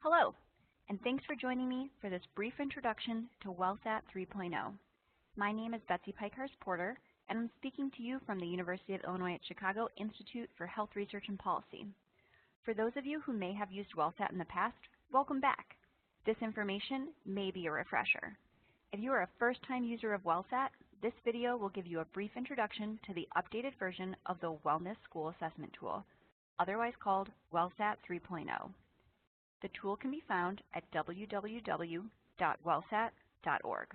Hello, and thanks for joining me for this brief introduction to WellSAT 3.0. My name is Betsy Pikehurst-Porter, and I'm speaking to you from the University of Illinois at Chicago Institute for Health Research and Policy. For those of you who may have used WellSAT in the past, welcome back. This information may be a refresher. If you are a first-time user of WellSAT, this video will give you a brief introduction to the updated version of the Wellness School Assessment Tool, otherwise called WellSAT 3.0. The tool can be found at www.wellsat.org.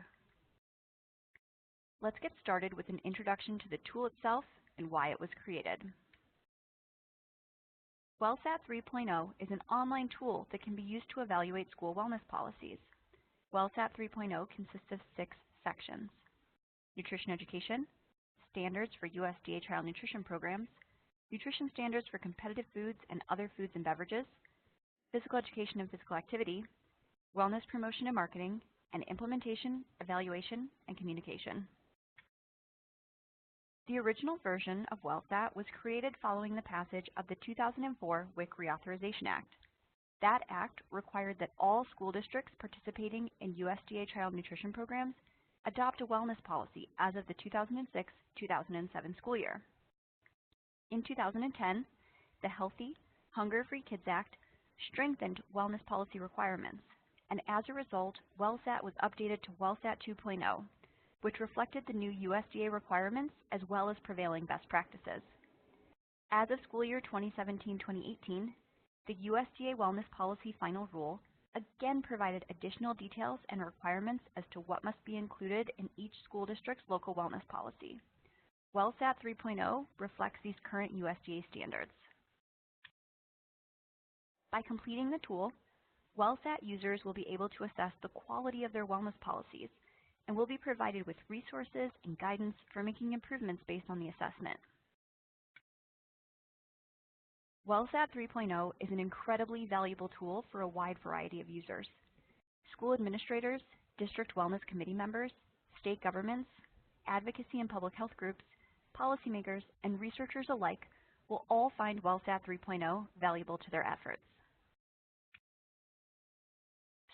Let's get started with an introduction to the tool itself and why it was created. WellSAT 3.0 is an online tool that can be used to evaluate school wellness policies. WellSAT 3.0 consists of 6 sections: nutrition education, standards for USDA child nutrition programs, nutrition standards for competitive foods and other foods and beverages, physical education and physical activity, wellness promotion and marketing, and implementation, evaluation, and communication. The original version of WellSAT was created following the passage of the 2004 WIC Reauthorization Act. That act required that all school districts participating in USDA child nutrition programs adopt a wellness policy as of the 2006-2007 school year. In 2010, the Healthy, Hunger-Free Kids Act strengthened wellness policy requirements, and as a result, WellSAT was updated to WellSAT 2.0, which reflected the new USDA requirements as well as prevailing best practices. As of school year 2017-2018, the USDA Wellness Policy Final Rule again provided additional details and requirements as to what must be included in each school district's local wellness policy. WellSAT 3.0 reflects these current USDA standards. By completing the tool, WellSAT users will be able to assess the quality of their wellness policies and will be provided with resources and guidance for making improvements based on the assessment. WellSAT 3.0 is an incredibly valuable tool for a wide variety of users. School administrators, district wellness committee members, state governments, advocacy and public health groups, policymakers, and researchers alike will all find WellSAT 3.0 valuable to their efforts.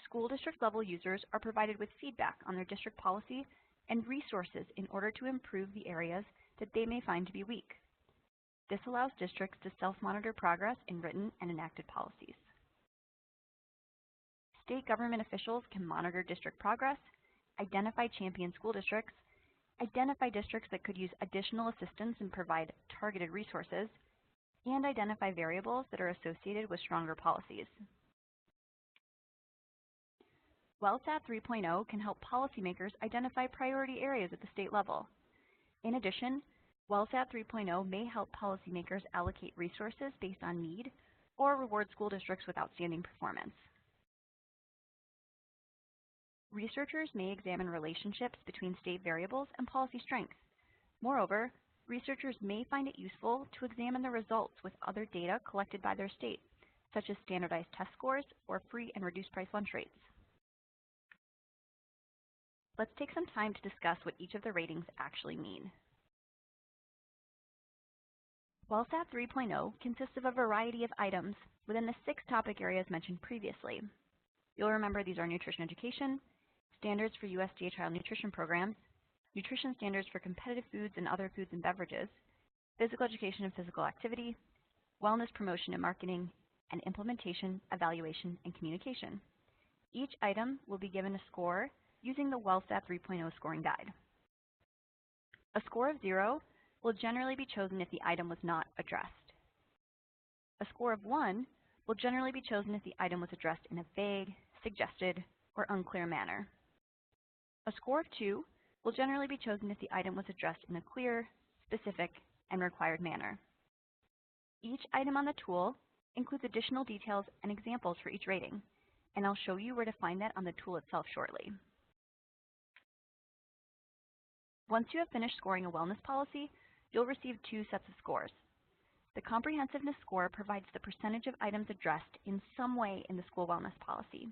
School district level users are provided with feedback on their district policy and resources in order to improve the areas that they may find to be weak. This allows districts to self-monitor progress in written and enacted policies. State government officials can monitor district progress, identify champion school districts, identify districts that could use additional assistance and provide targeted resources, and identify variables that are associated with stronger policies. WellSAT 3.0 can help policymakers identify priority areas at the state level. In addition, WellSAT 3.0 may help policymakers allocate resources based on need or reward school districts with outstanding performance. Researchers may examine relationships between state variables and policy strength. Moreover, researchers may find it useful to examine the results with other data collected by their state, such as standardized test scores or free and reduced price lunch rates. Let's take some time to discuss what each of the ratings actually mean. WellSAT 3.0 consists of a variety of items within the 6 topic areas mentioned previously. You'll remember these are nutrition education, standards for USDA child nutrition programs, nutrition standards for competitive foods and other foods and beverages, physical education and physical activity, wellness promotion and marketing, and implementation, evaluation, and communication. Each item will be given a score using the WellSAT 3.0 scoring guide. A score of 0 will generally be chosen if the item was not addressed. A score of 1 will generally be chosen if the item was addressed in a vague, suggested, or unclear manner. A score of 2 will generally be chosen if the item was addressed in a clear, specific, and required manner. Each item on the tool includes additional details and examples for each rating, and I'll show you where to find that on the tool itself shortly. Once you have finished scoring a wellness policy, you'll receive 2 sets of scores. The comprehensiveness score provides the percentage of items addressed in some way in the school wellness policy.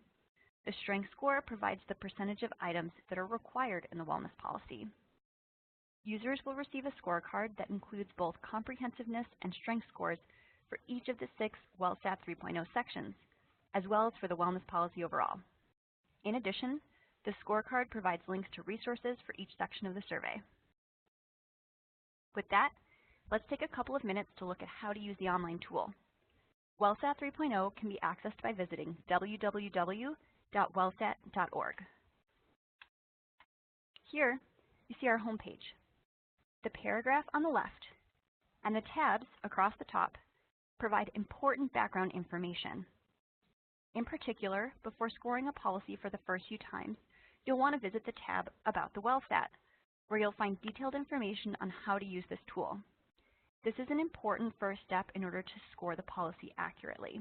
The strength score provides the percentage of items that are required in the wellness policy. Users will receive a scorecard that includes both comprehensiveness and strength scores for each of the 6 WellSAT 3.0 sections, as well as for the wellness policy overall. In addition, the scorecard provides links to resources for each section of the survey. With that, let's take a couple of minutes to look at how to use the online tool. WellSAT 3.0 can be accessed by visiting www.wellsat.org. Here, you see our homepage. The paragraph on the left and the tabs across the top provide important background information. In particular, before scoring a policy for the first few times, you'll want to visit the tab about the WellSAT, where you'll find detailed information on how to use this tool. This is an important first step in order to score the policy accurately.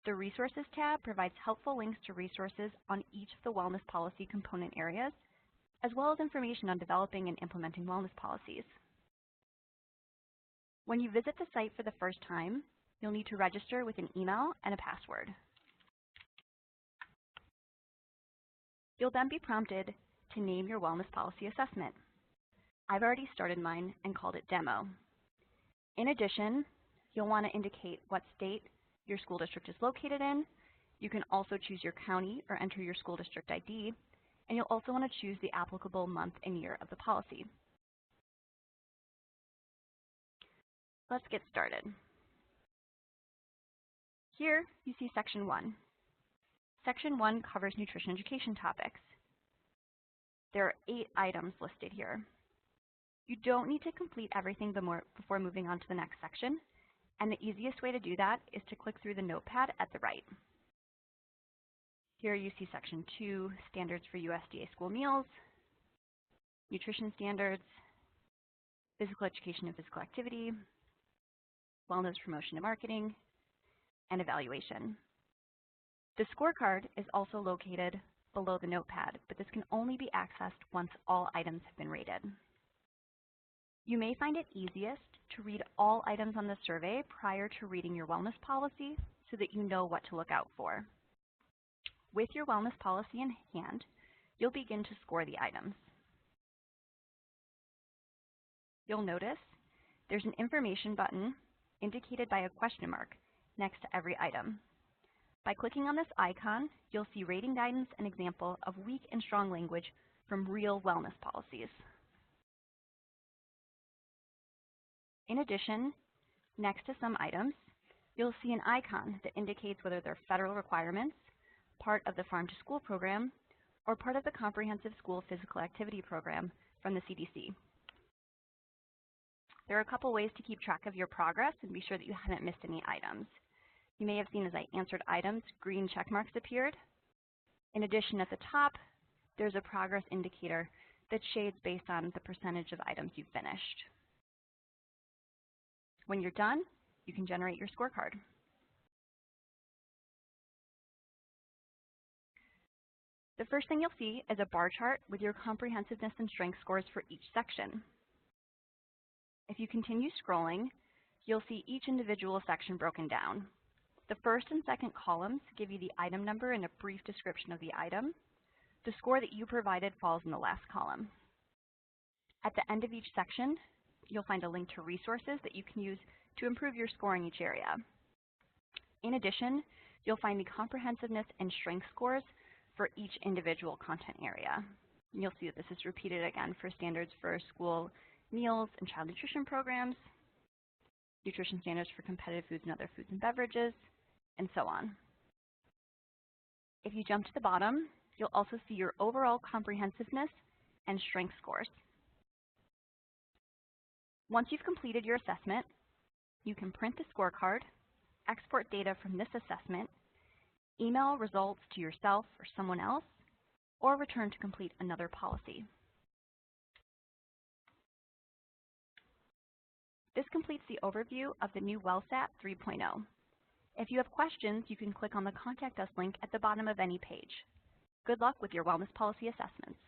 The Resources tab provides helpful links to resources on each of the wellness policy component areas, as well as information on developing and implementing wellness policies. When you visit the site for the first time, you'll need to register with an email and a password. You'll then be prompted to name your wellness policy assessment. I've already started mine and called it Demo. In addition, you'll want to indicate what state your school district is located in. You can also choose your county or enter your school district ID, and you'll also want to choose the applicable month and year of the policy. Let's get started. Here you see Section 1. Section 1 covers nutrition education topics. There are 8 items listed here. You don't need to complete everything before moving on to the next section, and the easiest way to do that is to click through the notepad at the right. Here you see Section 2, Standards for USDA School Meals, Nutrition Standards, Physical Education and Physical Activity, Wellness Promotion and Marketing, and Evaluation. The scorecard is also located below the notepad, but this can only be accessed once all items have been rated. You may find it easiest to read all items on the survey prior to reading your wellness policy so that you know what to look out for. With your wellness policy in hand, you'll begin to score the items. You'll notice there's an information button indicated by a question mark next to every item. By clicking on this icon, you'll see rating guidance and example of weak and strong language from real wellness policies. In addition, next to some items, you'll see an icon that indicates whether they're federal requirements, part of the Farm to School program, or part of the Comprehensive School Physical Activity Program from the CDC. There are a couple ways to keep track of your progress and be sure that you haven't missed any items. You may have seen as I answered items, green check marks appeared. In addition, at the top, there's a progress indicator that shades based on the percentage of items you've finished. When you're done, you can generate your scorecard. The first thing you'll see is a bar chart with your comprehensiveness and strength scores for each section. If you continue scrolling, you'll see each individual section broken down. The first and second columns give you the item number and a brief description of the item. The score that you provided falls in the last column. At the end of each section, you'll find a link to resources that you can use to improve your score in each area. In addition, you'll find the comprehensiveness and strength scores for each individual content area. And you'll see that this is repeated again for standards for school meals and child nutrition programs, nutrition standards for competitive foods and other foods and beverages, and so on. If you jump to the bottom, you'll also see your overall comprehensiveness and strength scores. Once you've completed your assessment, you can print the scorecard, export data from this assessment, email results to yourself or someone else, or return to complete another policy. This completes the overview of the new WellSAT 3.0. If you have questions, you can click on the Contact Us link at the bottom of any page. Good luck with your wellness policy assessments.